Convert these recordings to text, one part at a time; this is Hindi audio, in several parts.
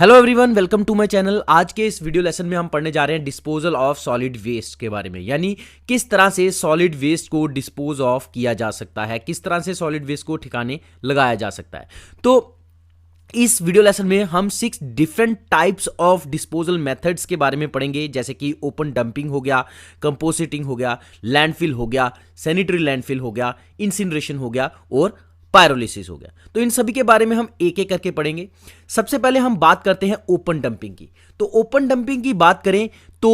Hello everyone, welcome to my channel. आज के इस वीडियो लेसन में हम पढ़ने जा रहे हैं डिस्पोजल ऑफ सॉलिड वेस्ट के बारे में, यानी किस तरह से सॉलिड वेस्ट को डिस्पोज ऑफ किया जा सकता है, किस तरह से सॉलिड वेस्ट को ठिकाने लगाया जा सकता है। तो इस वीडियो लेसन में हम 6 different types of disposal methods के बारे में पढ़ेंगे, जैसे कि ओपन डंपिंग हो गया, कंपोस्टिंग हो गया, लैंडफिल हो गया, सैनिटरी लैंडफिल हो गया, इंसिनरेशन हो गया और पायरोलिसिस हो गया। तो इन सभी के बारे में हम एक एक करके पढ़ेंगे। सबसे पहले हम बात करते हैं ओपन डंपिंग की। तो ओपन डंपिंग की बात करें तो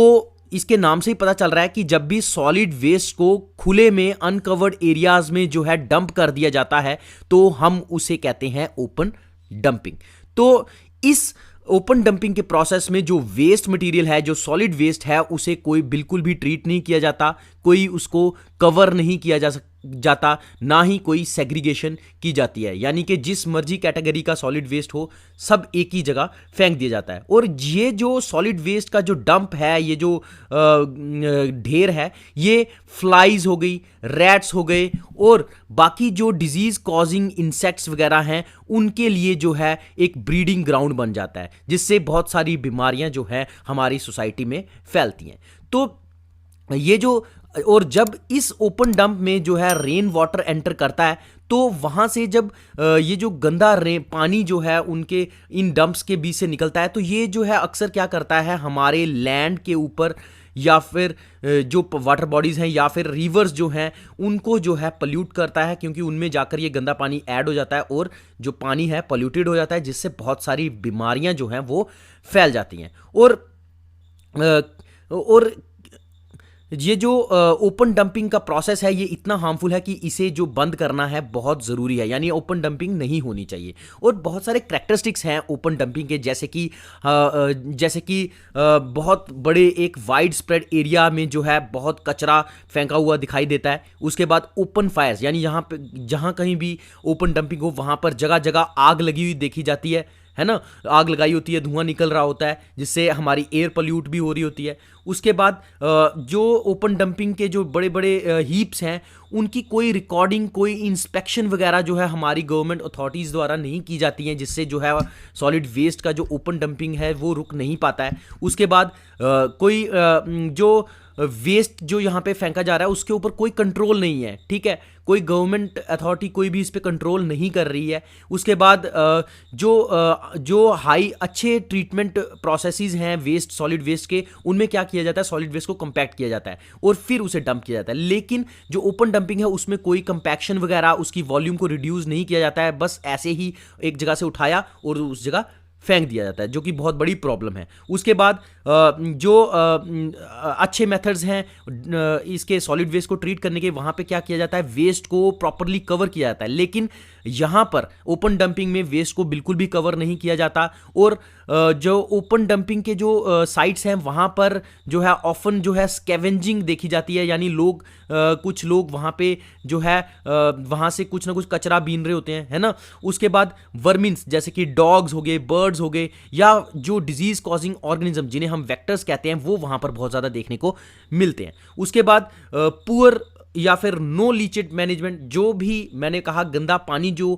इसके नाम से ही पता चल रहा है कि जब भी सॉलिड वेस्ट को खुले में अनकवर्ड एरियाज में जो है डंप कर दिया जाता है तो हम उसे कहते हैं ओपन डंपिंग। तो इस ओपन डंपिंग के प्रोसेस में जो वेस्ट मटेरियल है, जो सॉलिड वेस्ट है, उसे कोई बिल्कुल भी ट्रीट नहीं किया जाता, कोई उसको कवर नहीं किया जाता, ना ही कोई सेग्रीगेशन की जाती है। यानी कि जिस मर्जी कैटेगरी का सॉलिड वेस्ट हो, सब एक ही जगह फेंक दिया जाता है। और ये जो सॉलिड वेस्ट का जो डंप है, ये जो ढेर है, ये फ्लाइज हो गई, रैट्स हो गए और बाकी जो डिजीज कॉजिंग इंसेक्ट्स वगैरह हैं, उनके लिए जो है एक ब्रीडिंग ग्राउंड बन जाता है, जिससे बहुत सारी बीमारियां जो है हमारी सोसाइटी में फैलती हैं। तो ये जो और जब इस ओपन डंप में जो है रेन वाटर एंटर करता है, तो वहां से जब ये जो गंदा पानी जो है उनके इन डंप्स के बीच से निकलता है, तो ये जो है अक्सर क्या करता है, हमारे लैंड के ऊपर या फिर जो वाटर बॉडीज हैं या फिर रिवर्स जो हैं, उनको जो है पल्यूट करता है, क्योंकि उनमें जाकर ये गंदा पानी ऐड हो जाता है और जो पानी है पल्यूटेड हो जाता है, जिससे बहुत सारी बीमारियां जो हैं वो फैल जाती हैं। और ये जो ओपन डंपिंग का प्रोसेस है, ये इतना हार्मफुल है कि इसे जो बंद करना है बहुत ज़रूरी है, यानी ओपन डंपिंग नहीं होनी चाहिए। और बहुत सारे कैरेक्टरिस्टिक्स हैं ओपन डंपिंग के, जैसे कि बहुत बड़े एक वाइड स्प्रेड एरिया में जो है बहुत कचरा फेंका हुआ दिखाई देता है। उसके बाद ओपन फायर्स, यानी यहाँ पे जहाँ कहीं भी ओपन डंपिंग हो वहाँ पर जगह जगह आग लगी हुई देखी जाती है ना, आग लगाई होती है, धुआं निकल रहा होता है, जिससे हमारी एयर पल्यूट भी हो रही होती है। उसके बाद जो ओपन डंपिंग के जो बड़े बड़े हीप्स हैं, उनकी कोई रिकॉर्डिंग, कोई इंस्पेक्शन वगैरह जो है हमारी गवर्नमेंट अथॉरिटीज़ द्वारा नहीं की जाती हैं, जिससे जो है सॉलिड वेस्ट का जो ओपन डंपिंग है वो रुक नहीं पाता है। उसके बाद जो वेस्ट जो यहाँ पे फेंका जा रहा है उसके ऊपर कोई कंट्रोल नहीं है, ठीक है, कोई गवर्नमेंट अथॉरिटी कोई भी इस पे कंट्रोल नहीं कर रही है। उसके बाद जो हाई अच्छे ट्रीटमेंट प्रोसेसेस हैं वेस्ट, सॉलिड वेस्ट के, उनमें क्या किया जाता है, सॉलिड वेस्ट को कंपैक्ट किया जाता है और फिर उसे डंप किया जाता है। लेकिन जो ओपन डंपिंग है उसमें कोई कंपैक्शन वगैरह, उसकी वॉल्यूम को रिड्यूस नहीं किया जाता है, बस ऐसे ही एक जगह से उठाया और उस जगह फेंक दिया जाता है, जो कि बहुत बड़ी प्रॉब्लम है। उसके बाद जो अच्छे मेथड्स हैं इसके सॉलिड वेस्ट को ट्रीट करने के, वहाँ पे क्या किया जाता है, वेस्ट को प्रॉपरली कवर किया जाता है। लेकिन यहाँ पर ओपन डंपिंग में वेस्ट को बिल्कुल भी कवर नहीं किया जाता। और जो ओपन डंपिंग के जो साइट्स हैं वहाँ पर जो है ऑफन जो है स्कैवेंजिंग देखी जाती है, यानी कुछ लोग वहाँ पे जो है वहाँ से कुछ ना कुछ कचरा बीन रहे होते हैं, है ना। उसके बाद वर्मिन्स, जैसे कि डॉग्स हो गए, बर्ड्स हो गए, या जो डिजीज कॉजिंग ऑर्गेनिज्म जिन्हें हम वेक्टर्स कहते हैं, वो वहाँ पर बहुत ज़्यादा देखने को मिलते हैं। उसके बाद पुअर या फिर नो लीचेड मैनेजमेंट, जो भी मैंने कहा गंदा पानी जो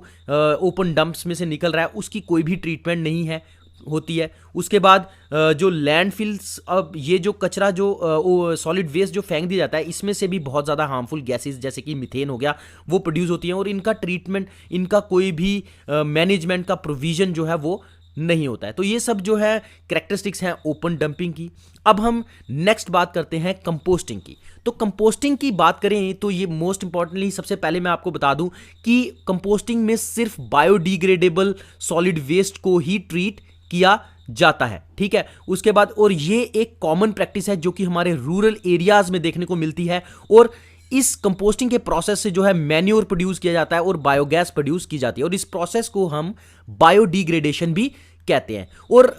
ओपन डंप्स में से निकल रहा है उसकी कोई भी ट्रीटमेंट नहीं होती है। उसके बाद जो लैंडफिल्स, अब ये जो कचरा जो सॉलिड वेस्ट जो फेंक दिया जाता है, इसमें से भी बहुत ज़्यादा हार्मफुल गैसेस जैसे कि मीथेन हो गया वो प्रोड्यूस होती हैं, और इनका ट्रीटमेंट, इनका कोई भी मैनेजमेंट का प्रोविजन जो है वो नहीं होता है। तो ये सब जो है कैरेक्टरिस्टिक्स हैं ओपन डंपिंग की। अब हम नेक्स्ट बात करते हैं कंपोस्टिंग की। तो कंपोस्टिंग की बात करें तो ये मोस्ट इंपॉर्टेंटली सबसे पहले मैं आपको बता दूं कि कंपोस्टिंग में सिर्फ बायोडिग्रेडेबल सॉलिड वेस्ट को ही ट्रीट किया जाता है, ठीक है। उसके बाद, और ये एक कॉमन प्रैक्टिस है जो कि हमारे रूरल एरियाज में देखने को मिलती है, और इस कंपोस्टिंग के प्रोसेस से जो है मैन्योर प्रोड्यूस किया जाता है और बायोगैस प्रोड्यूस की जाती है, और इस प्रोसेस को हम बायोडिग्रेडेशन भी कहते हैं। और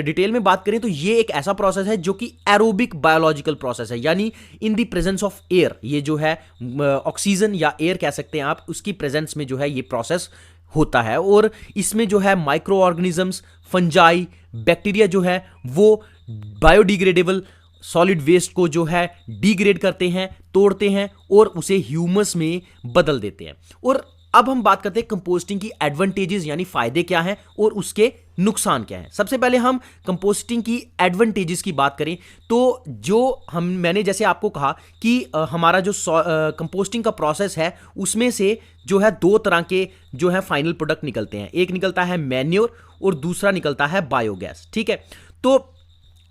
डिटेल में बात करें तो ये एक ऐसा प्रोसेस है जो कि एरोबिक बायोलॉजिकल प्रोसेस है, यानी इन द प्रेजेंस ऑफ एयर, ये जो है ऑक्सीजन या एयर कह सकते हैं आप, उसकी प्रेजेंस में जो है ये प्रोसेस होता है। और इसमें जो है माइक्रो ऑर्गेनिजम्स, फंजाई, बैक्टीरिया जो है वो बायोडिग्रेडेबल सॉलिड वेस्ट को जो है डिग्रेड करते हैं, तोड़ते हैं और उसे ह्यूमस में बदल देते हैं। और अब हम बात करते हैं कंपोस्टिंग की एडवांटेजेस यानी फायदे क्या हैं और उसके नुकसान क्या है। सबसे पहले हम कंपोस्टिंग की एडवांटेजेस की बात करें तो जो मैंने जैसे आपको कहा कि हमारा जो कंपोस्टिंग का प्रोसेस है उसमें से जो है दो तरह के जो है फाइनल प्रोडक्ट निकलते हैं, एक निकलता है मैन्योर और दूसरा निकलता है बायोगैस। ठीक है, तो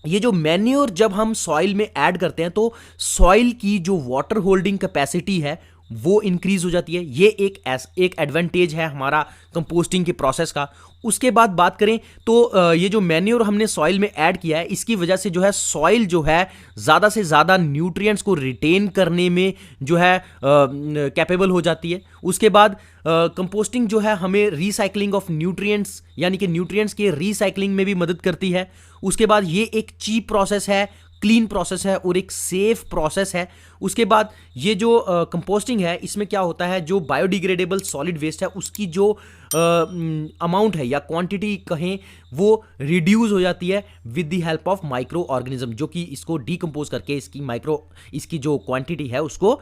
ये जो मैन्योर जब हम सॉइल में ऐड करते हैं तो सॉइल की जो वाटर होल्डिंग कैपेसिटी है वो इंक्रीज हो जाती है। ये एक एडवांटेज है हमारा कंपोस्टिंग के प्रोसेस का। उसके बाद बात करें तो ये जो मैन्योर हमने सॉइल में ऐड किया है इसकी वजह से जो है सॉइल जो है ज़्यादा से ज़्यादा न्यूट्रिएंट्स को रिटेन करने में जो है कैपेबल हो जाती है। उसके बाद कंपोस्टिंग जो है हमें रिसाइकलिंग ऑफ न्यूट्रिएंट्स यानी कि न्यूट्रिएंट्स के रिसाइकलिंग में भी मदद करती है। उसके बाद ये एक चीप प्रोसेस है, क्लीन प्रोसेस है और एक सेफ प्रोसेस है। उसके बाद ये जो कंपोस्टिंग है इसमें क्या होता है, जो बायोडिग्रेडेबल सॉलिड वेस्ट है उसकी जो अमाउंट है या क्वांटिटी कहें वो रिड्यूस हो जाती है with the help of micro organism, जो कि इसको डीकम्पोज करके इसकी जो क्वांटिटी है उसको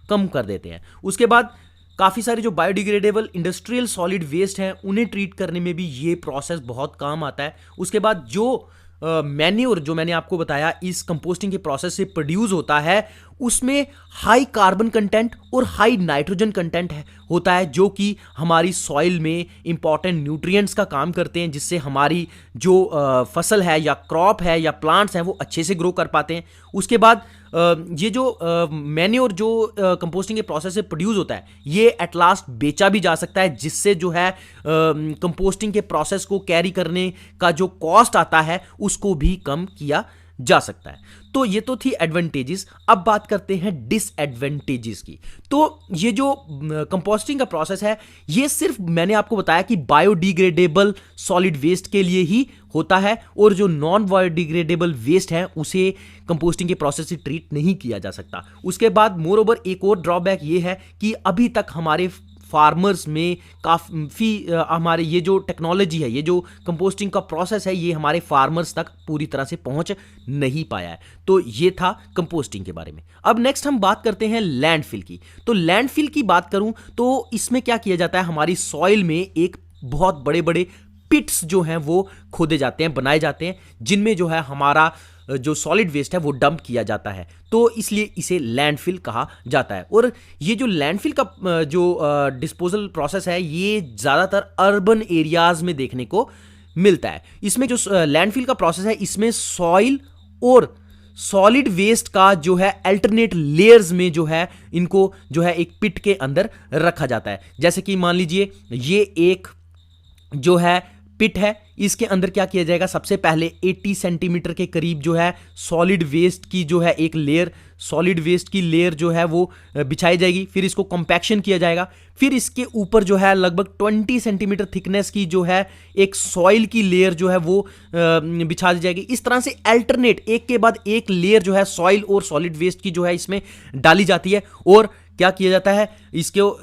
कम कर देते हैं। उसके बाद काफ़ी सारे जो बायोडिग्रेडेबल इंडस्ट्रियल सॉलिड वेस्ट हैं उन्हें ट्रीट करने में भी ये प्रोसेस बहुत काम आता है। उसके बाद जो मैन्योर जो मैंने आपको बताया इस कंपोस्टिंग के प्रोसेस से प्रोड्यूस होता है उसमें हाई कार्बन कंटेंट और हाई नाइट्रोजन कंटेंट होता है, जो कि हमारी सॉइल में इंपॉर्टेंट न्यूट्रिएंट्स का काम करते हैं, जिससे हमारी जो फसल है या क्रॉप है या प्लांट्स हैं वो अच्छे से ग्रो कर पाते हैं। उसके बाद ये जो मैन्योर जो कंपोस्टिंग के प्रोसेस से प्रोड्यूस होता है ये एट लास्ट बेचा भी जा सकता है, जिससे जो है कंपोस्टिंग के प्रोसेस को कैरी करने का जो कॉस्ट आता है उसको भी कम किया जा सकता है। तो ये तो थी एडवांटेजेस। अब बात करते हैं डिसएडवांटेजेस की। तो ये जो कंपोस्टिंग का प्रोसेस है ये सिर्फ मैंने आपको बताया कि बायोडिग्रेडेबल सॉलिड वेस्ट के लिए ही होता है और जो नॉन बायोडिग्रेडेबल वेस्ट है उसे कंपोस्टिंग के प्रोसेस से ट्रीट नहीं किया जा सकता। उसके बाद मोर ओवर एक और ड्रॉबैक ये है कि अभी तक हमारे फार्मर्स में काफ़ी हमारे ये जो टेक्नोलॉजी है, ये जो कंपोस्टिंग का प्रोसेस है ये हमारे फार्मर्स तक पूरी तरह से पहुंच नहीं पाया है। तो ये था कंपोस्टिंग के बारे में। अब नेक्स्ट हम बात करते हैं लैंडफिल की। तो लैंडफिल की बात करूं तो इसमें क्या किया जाता है, हमारी सॉइल में एक बहुत बड़े बड़े पिट्स जो हैं वो खोदे जाते हैं, बनाए जाते हैं, जिनमें जो है हमारा जो सॉलिड वेस्ट है वो डंप किया जाता है। तो इसलिए इसे लैंडफिल कहा जाता है। और ये जो लैंडफिल का जो डिस्पोजल प्रोसेस है ये ज़्यादातर अर्बन एरियाज में देखने को मिलता है। इसमें जो लैंडफिल का प्रोसेस है इसमें सॉइल और सॉलिड वेस्ट का जो है अल्टरनेट लेयर्स में जो है इनको जो है एक पिट के अंदर रखा जाता है। जैसे कि मान लीजिए ये एक जो है पिट है, इसके अंदर क्या किया जाएगा, सबसे पहले 80 सेंटीमीटर के करीब जो है सॉलिड वेस्ट की जो है एक लेयर, सॉलिड वेस्ट की लेयर जो है वो बिछाई जाएगी। फिर इसको कॉम्पैक्शन किया जाएगा। फिर इसके ऊपर जो है लगभग 20 सेंटीमीटर थिकनेस की जो है एक सॉइल की लेयर जो है वो बिछा दी जाएगी। इस तरह से अल्टरनेट एक के बाद एक लेयर जो है सॉइल और सॉलिड वेस्ट की जो है इसमें डाली जाती है और क्या किया जाता है,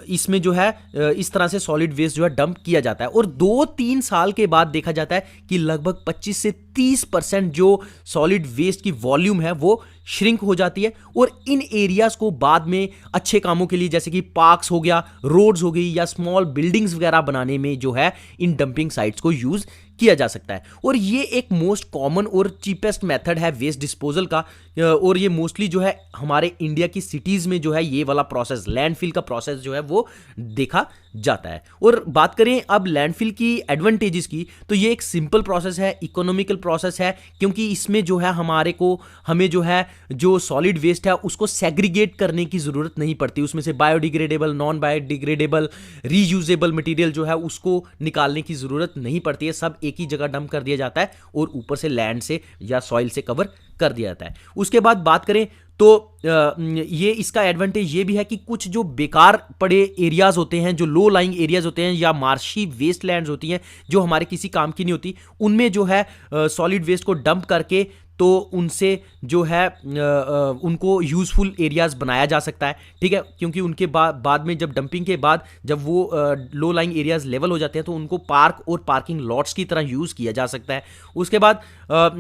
इसमें जो है इस तरह से सॉलिड वेस्ट जो है डंप किया जाता है। और 2-3 साल के बाद देखा जाता है कि लगभग 25 से 30% जो सॉलिड वेस्ट की वॉल्यूम है वो श्रिंक हो जाती है। और इन एरियाज को बाद में अच्छे कामों के लिए जैसे कि पार्क्स हो गया, रोड्स हो गई या स्मॉल बिल्डिंग्स वगैरह बनाने में जो है इन डंपिंग साइट्स को यूज किया जा सकता है। और ये एक मोस्ट कॉमन और चीपेस्ट मेथड है वेस्ट डिस्पोजल का। और ये मोस्टली जो है हमारे इंडिया की सिटीज़ में जो है ये वाला प्रोसेस, लैंडफिल का प्रोसेस जो है वो देखा जाता है। और बात करें अब लैंडफिल की एडवांटेजेस की, तो ये एक सिंपल प्रोसेस है, इकोनॉमिकल प्रोसेस है, क्योंकि इसमें जो है हमें जो है जो सॉलिड वेस्ट है उसको सेग्रीगेट करने की ज़रूरत नहीं पड़ती। उसमें से biodegradable, non biodegradable, reusable material जो है उसको निकालने की ज़रूरत नहीं पड़ती है। सब एक ही जगह डंप कर दिया जाता है और ऊपर से लैंड से या सॉइल से कवर कर दिया जाता है। उसके बाद बात करें तो ये इसका एडवांटेज ये भी है कि कुछ जो बेकार पड़े एरियाज होते हैं, जो लो लाइंग एरियाज होते हैं या मार्शी वेस्ट लैंड्स होती हैं जो हमारे किसी काम की नहीं होती, उनमें जो है सॉलिड वेस्ट को डंप करके तो उनसे जो है उनको यूज़फुल एरियाज़ बनाया जा सकता है, ठीक है, क्योंकि उनके बाद में जब डंपिंग के बाद जब वो लो लाइंग एरियाज़ लेवल हो जाते हैं तो उनको पार्क और पार्किंग लॉट्स की तरह यूज़ किया जा सकता है। उसके बाद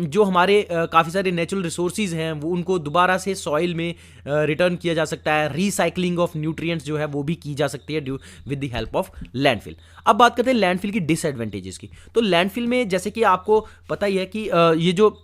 जो हमारे काफ़ी सारे नेचुरल रिसोर्सेज हैं वो उनको दोबारा से सॉइल में रिटर्न किया जा सकता है। रिसाइकलिंग ऑफ न्यूट्रिएंट्स जो है वो भी की जा सकती है with the help of landfill. अब बात करते हैं लैंडफिल की डिसएडवांटेजेस की। तो लैंडफिल में जैसे कि आपको पता ही है कि ये जो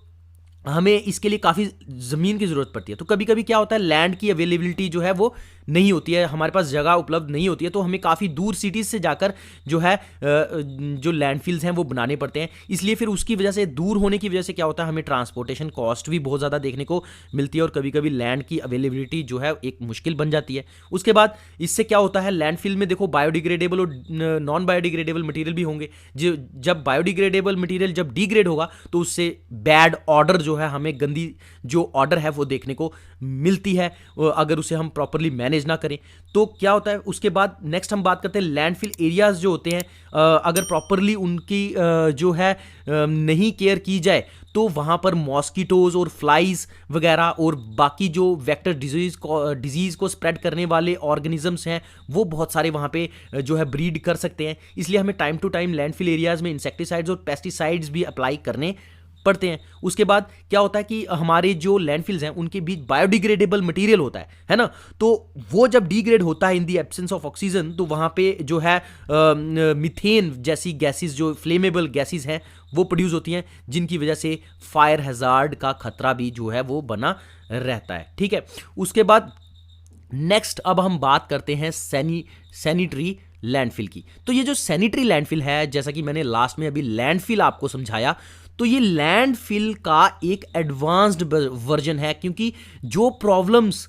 हमें इसके लिए काफ़ी ज़मीन की ज़रूरत पड़ती है, तो कभी कभी क्या होता है लैंड की अवेलेबिलिटी जो है वो नहीं होती है, हमारे पास जगह उपलब्ध नहीं होती है, तो हमें काफ़ी दूर सिटीज़ से जाकर जो है जो लैंडफिल्स हैं वो बनाने पड़ते हैं। इसलिए फिर उसकी वजह से, दूर होने की वजह से क्या होता है, हमें ट्रांसपोर्टेशन कॉस्ट भी बहुत ज़्यादा देखने को मिलती है और कभी कभी लैंड की अवेलेबिलिटी जो है एक मुश्किल बन जाती है। उसके बाद इससे क्या होता है, लैंडफिल में देखो बायोडिग्रेडेबल और नॉन बायोडिग्रेडेबल मटीरियल भी होंगे। जब बायोडिग्रेडेबल मटीरियल जब डिग्रेड होगा तो उससे बैड ऑर्डर जो है, हमें गंदी जो ऑर्डर है वो देखने को मिलती है अगर उसे हम प्रॉपरली मैनेज ना करें। तो क्या होता है, उसके बाद नेक्स्ट हम बात करते हैं लैंडफिल एरियाज जो होते हैं, अगर प्रॉपरली उनकी जो है नहीं केयर की जाए तो वहाँ पर मॉस्किटोज और फ्लाइज वगैरह और बाकी जो वेक्टर डिजीज़ को स्प्रेड करने वाले ऑर्गेनिजम्स हैं वो बहुत सारे वहाँ पे जो है ब्रीड कर सकते हैं। इसलिए हमें time to time landfill areas में इंसेक्टिसाइड्स और पेस्टिसाइड्स भी अप्लाई करने पड़ते हैं। उसके बाद क्या होता है कि हमारे जो लैंडफिल्स हैं उनके बीच बायोडिग्रेडेबल मटेरियल होता है ना, तो वो जब डिग्रेड होता है इन दी एब्सेंस ऑफ ऑक्सीजन तो वहाँ पे जो है मीथेन जैसी गैसेस, जो फ्लेमेबल गैसेस हैं वो प्रोड्यूस होती हैं, जिनकी वजह से फायर हैजार्ड का खतरा भी जो है वो बना रहता है, ठीक है। उसके बाद नेक्स्ट अब हम बात करते हैं सैनिटरी लैंडफिल की। तो ये जो सैनिटरी लैंडफिल है, जैसा कि मैंने लास्ट में अभी लैंडफिल आपको समझाया, तो ये लैंडफिल का एक एडवांस्ड वर्जन है, क्योंकि जो प्रॉब्लम्स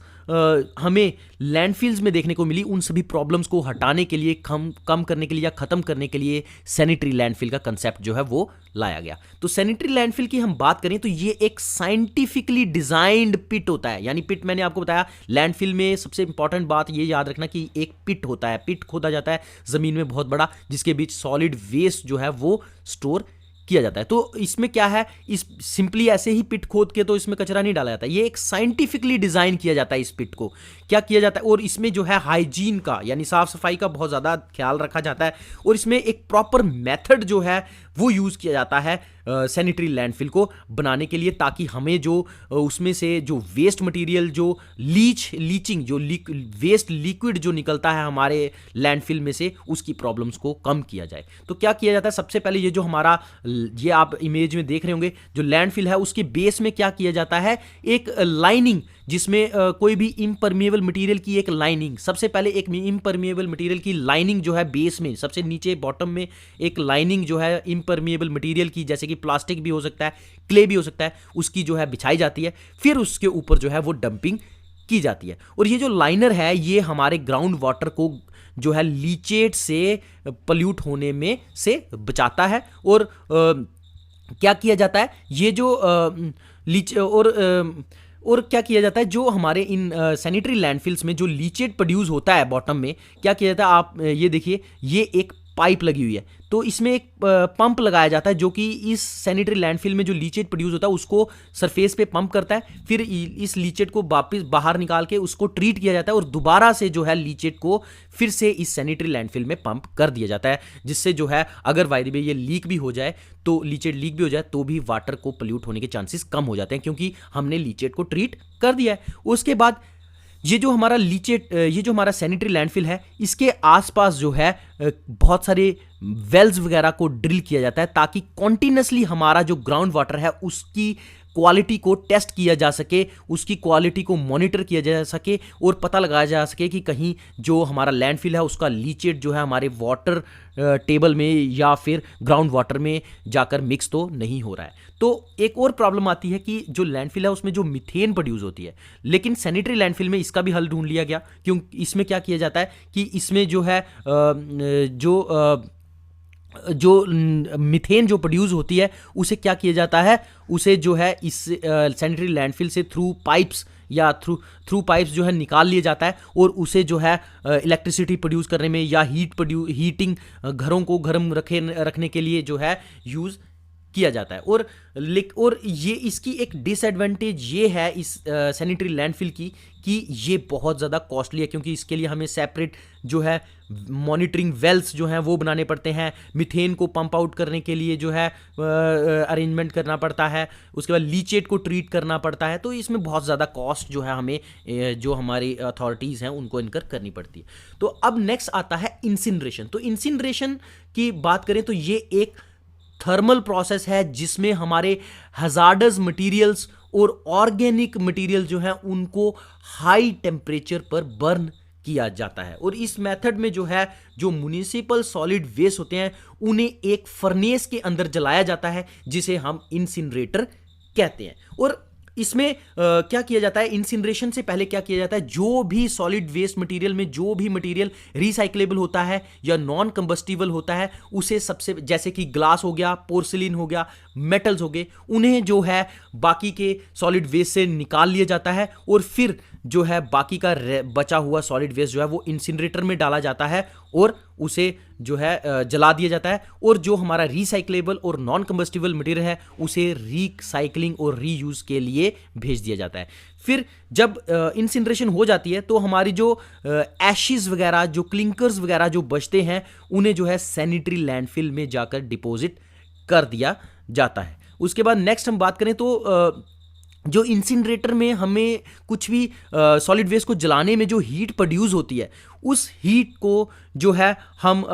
हमें लैंडफिल्स में देखने को मिली उन सभी प्रॉब्लम्स को हटाने के लिए, कम करने के लिए या ख़त्म करने के लिए सैनिटरी लैंडफिल का कंसेप्ट जो है वो लाया गया। तो सैनिटरी लैंडफिल की हम बात करें तो ये एक साइंटिफिकली डिजाइंड पिट होता है। यानी पिट, मैंने आपको बताया लैंडफिल में सबसे इंपॉर्टेंट बात ये याद रखना कि एक पिट होता है, पिट खोदा जाता है ज़मीन में बहुत बड़ा, जिसके बीच सॉलिड वेस्ट जो है वो स्टोर किया जाता है। तो इसमें क्या है, इस सिंपली ऐसे ही पिट खोद के तो इसमें कचरा नहीं डाला जाता, ये एक साइंटिफिकली डिजाइन किया जाता है। इस पिट को क्या किया जाता है, और इसमें जो है हाइजीन का यानी साफ सफाई का बहुत ज़्यादा ख्याल रखा जाता है, और इसमें एक प्रॉपर मेथड जो है वो यूज़ किया जाता है सैनिटरी लैंडफिल को बनाने के लिए, ताकि हमें जो उसमें से जो वेस्ट मटेरियल, जो लीचिंग जो वेस्ट लिक्विड जो निकलता है हमारे लैंडफिल में से, उसकी प्रॉब्लम्स को कम किया जाए। तो क्या किया जाता है, सबसे पहले ये जो हमारा, ये आप इमेज में देख रहे होंगे जो लैंडफिल है, उसके बेस में क्या किया जाता है, एक लाइनिंग, जिसमें कोई भी इम्परमिएबल मटेरियल की एक लाइनिंग, सबसे पहले एक इम्परमिएबल मटेरियल की लाइनिंग जो है बेस में, सबसे नीचे बॉटम में एक लाइनिंग जो है इम्परमिएबल मटेरियल की, जैसे कि प्लास्टिक भी हो सकता है, क्ले भी हो सकता है, उसकी जो है बिछाई जाती है। फिर उसके ऊपर जो है वो डंपिंग की जाती है, और ये जो लाइनर है ये हमारे ग्राउंड वाटर को जो है लीचेट से पल्यूट होने में से बचाता है। और क्या किया जाता है, ये जो और क्या किया जाता है, जो हमारे इन सैनिटरी लैंडफिल्स में जो लीचेट प्रोड्यूस होता है बॉटम में, क्या किया जाता है, आप ये देखिए, ये एक पाइप लगी हुई है, तो इसमें एक पंप लगाया जाता है जो कि इस सैनिटरी लैंडफिल में जो लीचेट प्रोड्यूस होता है उसको सरफेस पे पंप करता है, फिर इस लीचेट को वापस बाहर निकाल के उसको ट्रीट किया जाता है, और दोबारा से जो है लीचेट को फिर से इस सैनिटरी लैंडफिल में पंप कर दिया जाता है, जिससे जो है अगर बाय द वे ये लीक भी हो जाए, तो लीचेट लीक भी हो जाए तो भी वाटर को पोल्यूट होने के चांसेस कम हो जाते हैं, क्योंकि हमने लीचेट को ट्रीट कर दिया है। उसके बाद ये जो हमारा ये जो हमारा सैनिटरी लैंडफिल है, इसके आसपास जो है बहुत सारे वेल्स वगैरह को ड्रिल किया जाता है, ताकि कॉन्टिन्यूसली हमारा जो ग्राउंड वाटर है उसकी क्वालिटी को टेस्ट किया जा सके, उसकी क्वालिटी को मॉनिटर किया जा सके, और पता लगाया जा सके कि कहीं जो हमारा लैंडफिल है उसका लीचेट जो है हमारे वाटर टेबल में या फिर ग्राउंड वाटर में जाकर मिक्स तो नहीं हो रहा है। तो एक और प्रॉब्लम आती है कि जो लैंडफिल है उसमें जो मीथेन प्रोड्यूस होती है, लेकिन सैनिटरी लैंडफिल में इसका भी हल ढूंढ लिया गया, क्योंकि इसमें क्या किया जाता है कि इसमें जो है जो मीथेन जो प्रोड्यूस होती है उसे क्या किया जाता है, उसे जो है इस सैनिटरी लैंडफिल से थ्रू पाइप्स या थ्रू पाइप्स जो है निकाल लिया जाता है, और उसे जो है इलेक्ट्रिसिटी प्रोड्यूस करने में या हीटिंग घरों को गर्म रखने के लिए जो है यूज़ किया जाता है। और ये इसकी एक डिसएडवांटेज ये है इस सैनिटरी लैंडफिल की कि ये बहुत ज़्यादा कॉस्टली है, क्योंकि इसके लिए हमें सेपरेट जो है मॉनिटरिंग वेल्स जो हैं वो बनाने पड़ते हैं, मीथेन को पंप आउट करने के लिए जो है अरेंजमेंट करना पड़ता है, उसके बाद लीचेट को ट्रीट करना पड़ता है। तो इसमें बहुत ज़्यादा कॉस्ट जो है हमें जो हमारी अथॉरिटीज़ हैं उनको इनकर करनी पड़ती है। तो अब नेक्स्ट आता है इंसिनरेशन। तो इंसिनरेशन की बात करें तो ये एक थर्मल प्रोसेस है जिसमें हमारे हजार्डस मटेरियल्स और ऑर्गेनिक मटेरियल जो है उनको हाई टेम्परेचर पर बर्न किया जाता है। और इस मेथड में जो है जो म्युनिसिपल सॉलिड वेस्ट होते हैं उन्हें एक फर्नेस के अंदर जलाया जाता है जिसे हम इंसिनरेटर कहते हैं। और इसमें क्या किया जाता है, इंसिनरेशन से पहले क्या किया जाता है, जो भी सॉलिड वेस्ट मटेरियल में जो भी मटेरियल रिसाइक्लेबल होता है या नॉन कंबस्टिबल होता है उसे सबसे, जैसे कि ग्लास हो गया, पोर्सिलिन हो गया, मेटल्स हो गए, उन्हें जो है बाकी के सॉलिड वेस्ट से निकाल लिया जाता है और फिर जो है बाकी का बचा हुआ सॉलिड वेस्ट जो है वो इंसिनरेटर में डाला जाता है और उसे जो है जला दिया जाता है। और जो हमारा रिसाइक्लेबल और नॉन कंबस्टिबल मटेरियल है उसे रिसाइकलिंग और रीयूज के लिए भेज दिया जाता है। फिर जब इंसिनरेशन हो जाती है तो हमारी जो एशिज वगैरह, जो क्लिंकर्स वगैरह जो बचते हैं उन्हें जो है सैनिटरी लैंडफिल में जाकर डिपॉजिट कर दिया जाता है। उसके बाद नेक्स्ट हम बात करें तो जो इंसिनरेटर में हमें कुछ भी सॉलिड वेस्ट को जलाने में जो हीट प्रोड्यूस होती है उस हीट को जो है हम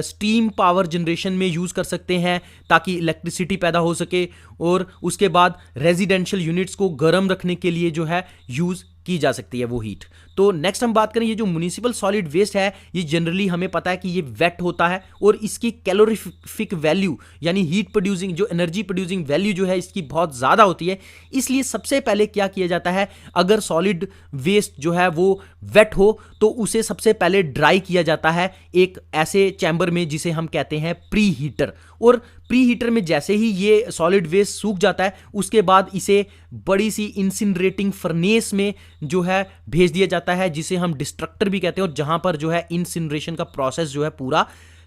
स्टीम पावर जनरेशन में यूज़ कर सकते हैं ताकि इलेक्ट्रिसिटी पैदा हो सके। और उसके बाद रेजिडेंशियल यूनिट्स को गर्म रखने के लिए जो है यूज़ की जा सकती है वो हीट। तो नेक्स्ट हम बात करें, ये जो म्युनिसिपल सॉलिड वेस्ट है ये जनरली हमें पता है कि ये वेट होता है और इसकी कैलोरीफिक वैल्यू यानी हीट प्रोड्यूसिंग, जो एनर्जी प्रोड्यूसिंग वैल्यू जो है इसकी बहुत ज़्यादा होती है। इसलिए सबसे पहले क्या किया जाता है, अगर सॉलिड वेस्ट जो है वो वेट हो तो उसे सबसे पहले ड्राई किया जाता है एक ऐसे चैम्बर में जिसे हम कहते हैं प्री हीटर। और प्री हीटर में जैसे ही ये सॉलिड वेस्ट सूख जाता है उसके बाद इसे बड़ी सी इंसिनरेटिंग फर्नेस में जो है भेज दिया जाता है जिसे हम डिस्ट्रक्टर भी कहते हैं, और जहां पर जो है इंसिनरेशन का प्रोसेस जो है पूरा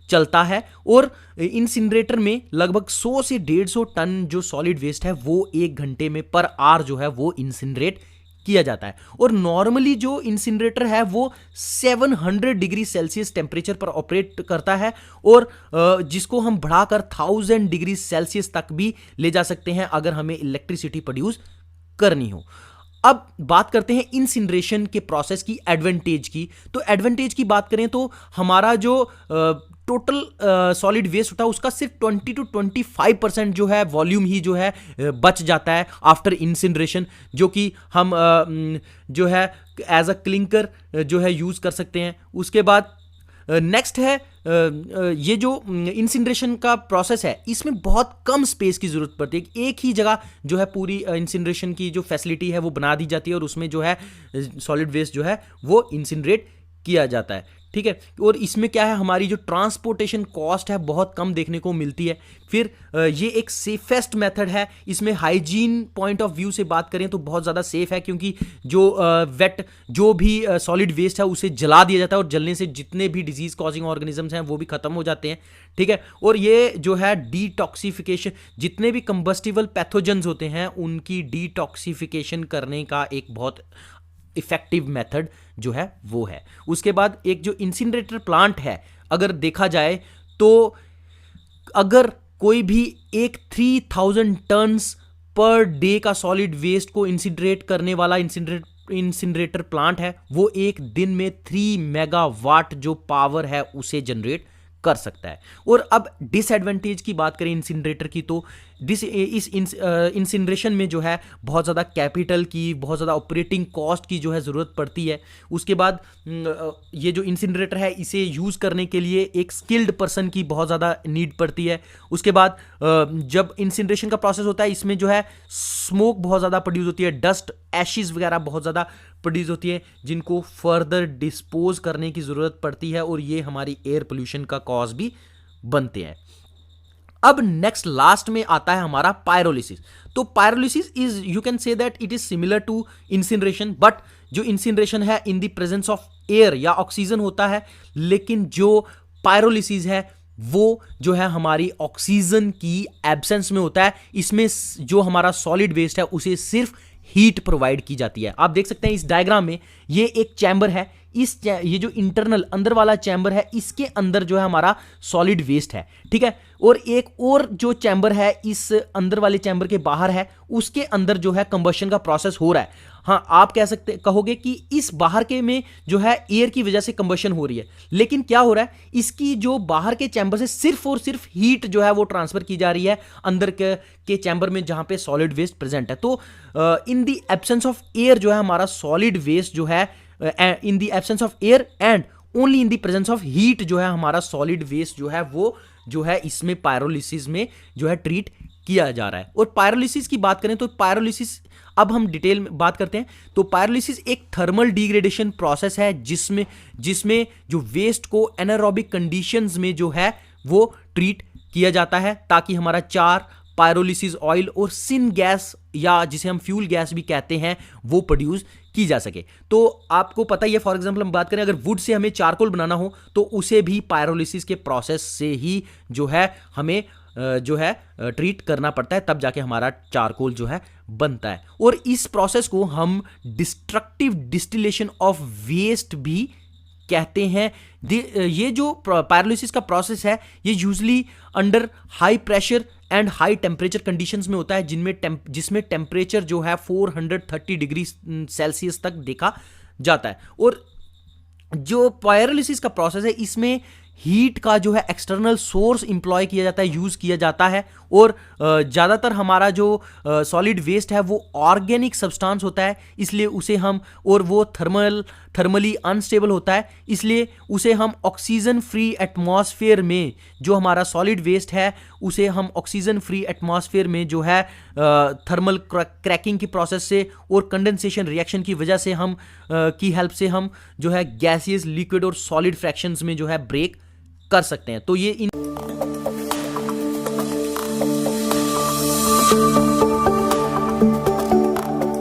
चलता है। और इंसिनरेटर में लगभग 100 से 150 टन जो सॉलिड वेस्ट है वो 1 घंटे में पर आवर जो है वो इंसिनरेट किया जाता है। और नॉर्मली जो इंसिनरेटर है वो 700 डिग्री सेल्सियस टेम्परेचर पर ऑपरेट करता है और जिसको हम बढ़ाकर 1000 डिग्री सेल्सियस तक भी ले जा सकते हैं अगर हमें इलेक्ट्रिसिटी प्रोड्यूस करनी हो। अब बात करते हैं इंसिनरेशन के प्रोसेस की एडवांटेज की। तो एडवांटेज की बात करें तो हमारा जो टोटल सॉलिड वेस्ट होता है उसका सिर्फ 20 to 25% जो है वॉल्यूम ही जो है बच जाता है आफ्टर इंसिनरेशन, जो कि हम जो है एज अ क्लिंकर जो है यूज़ कर सकते हैं। उसके बाद नेक्स्ट है ये जो इंसिनरेशन का प्रोसेस है इसमें बहुत कम स्पेस की ज़रूरत पड़ती है। एक ही जगह जो है पूरी इंसिनरेशन की जो फैसिलिटी है वो बना दी जाती है और उसमें जो है सॉलिड वेस्ट जो है वो इंसिनरेट किया जाता है, ठीक है। और इसमें क्या है, हमारी जो ट्रांसपोर्टेशन कॉस्ट है बहुत कम देखने को मिलती है। फिर ये एक सेफेस्ट मेथड है। इसमें हाइजीन पॉइंट ऑफ व्यू से बात करें तो बहुत ज़्यादा सेफ है क्योंकि जो वेट जो भी सॉलिड वेस्ट है उसे जला दिया जाता है और जलने से जितने भी डिजीज कॉजिंग ऑर्गेनिजम्स हैं वो भी खत्म हो जाते हैं, ठीक है। और ये जो है डिटॉक्सिफिकेशन, जितने भी कंबस्टिबल पैथोजेंस होते हैं उनकी डिटॉक्सिफिकेशन करने का एक बहुत इफेक्टिव मेथड जो है वो है। उसके बाद एक जो इंसिनरेटर प्लांट है अगर देखा जाए तो अगर कोई भी एक 3000 टन्स पर डे का सॉलिड वेस्ट को इंसिनरेट करने वाला इंसिनरेटर प्लांट है वो एक दिन में 3 मेगावाट जो पावर है उसे जनरेट कर सकता है। और अब डिसएडवांटेज की बात करें इंसिनरेटर की तो इस इंसिनरेशन में जो है बहुत ज़्यादा कैपिटल की, बहुत ज़्यादा ऑपरेटिंग कॉस्ट की जो है ज़रूरत पड़ती है। उसके बाद ये जो इंसिनरेटर है इसे यूज़ करने के लिए एक स्किल्ड पर्सन की बहुत ज़्यादा नीड पड़ती है। उसके बाद जब इंसिनरेशन का प्रोसेस होता है इसमें जो है स्मोक बहुत ज़्यादा प्रोड्यूस होती है, डस्ट एशिज वगैरह बहुत ज़्यादा प्रोड्यूस होती है जिनको फर्दर डिस्पोज करने की ज़रूरत पड़ती है और ये हमारी एयर पोल्यूशन का कॉज भी बनते हैं। अब नेक्स्ट लास्ट में आता है हमारा पायरोलिसिस। तो pyrolysis is, you can say that it is similar to incineration, but जो इंसिनरेशन है in the presence of air या ऑक्सीजन होता है, लेकिन जो पायरोलिसिस है वो जो है हमारी ऑक्सीजन की एब्सेंस में होता है। इसमें जो हमारा सॉलिड वेस्ट है उसे सिर्फ हीट प्रोवाइड की जाती है। आप देख सकते हैं इस डायग्राम में ये एक चैम्बर है, ये जो इंटरनल अंदर वाला चैम्बर है इसके अंदर जो है हमारा सॉलिड वेस्ट है, ठीक है। और एक और जो चैम्बर है इस अंदर वाले चैम्बर के बाहर है, उसके अंदर जो है कंबशन का प्रोसेस हो रहा है। हाँ, आप कहोगे कि इस बाहर के में जो है एयर की वजह से कंबशन हो रही है, लेकिन क्या हो रहा है, इसकी जो बाहर के चैम्बर से सिर्फ और सिर्फ हीट जो है वो ट्रांसफर की जा रही है अंदर के चैम्बर में जहां पे सॉलिड वेस्ट प्रेजेंट है। तो in the absence of air जो है हमारा सॉलिड वेस्ट जो है, in the absence of air and only in the presence of heat जो है हमारा सॉलिड वेस्ट जो है वो जो है इसमें पायरोलिसिस में जो है ट्रीट किया जा रहा है। और पायरोलिसिस की बात करें तो पायरोलिसिस, अब हम डिटेल में बात करते हैं। तो पायरोलिसिस एक थर्मल डिग्रेडेशन प्रोसेस है जिसमें जो वेस्ट को एनारोबिक कंडीशंस में जो है वो ट्रीट किया जाता है ताकि हमारा चार, पायरोलिसिस ऑयल और सिन गैस या जिसे हम फ्यूल गैस भी कहते हैं वो प्रोड्यूस की जा सके। तो आपको पता ही है, फॉर एग्जांपल हम बात करें अगर वुड से हमें चारकोल बनाना हो तो उसे भी पायरोलिसिस के प्रोसेस से ही जो है हमें जो है ट्रीट करना पड़ता है, तब जाके हमारा चारकोल जो है बनता है। और इस प्रोसेस को हम डिस्ट्रक्टिव डिस्टिलेशन ऑफ वेस्ट भी कहते हैं। ये जो पायरोलिसिस का प्रोसेस है ये usually under high pressure and high temperature conditions में होता है, जिसमें टेम्परेचर जो है 430 डिग्री सेल्सियस तक देखा जाता है। और जो पायरोलिसिस का प्रोसेस है इसमें हीट का जो है एक्सटर्नल सोर्स इंप्लॉय किया जाता है, यूज किया जाता है। और ज़्यादातर हमारा जो सॉलिड वेस्ट है वो ऑर्गेनिक सब्सटेंस होता है, इसलिए उसे हम, और वो थर्मली अनस्टेबल होता है, इसलिए उसे हम ऑक्सीजन फ्री एटमॉस्फेयर में, जो हमारा सॉलिड वेस्ट है उसे हम ऑक्सीजन फ्री एटमॉस्फेयर में जो है थर्मल क्रैकिंग की प्रोसेस से और कंडेंसेशन रिएक्शन की वजह से हम की हेल्प से हम जो है गैसियस, लिक्विड और सॉलिड फ्रैक्शंस में जो है ब्रेक कर सकते हैं। तो ये इन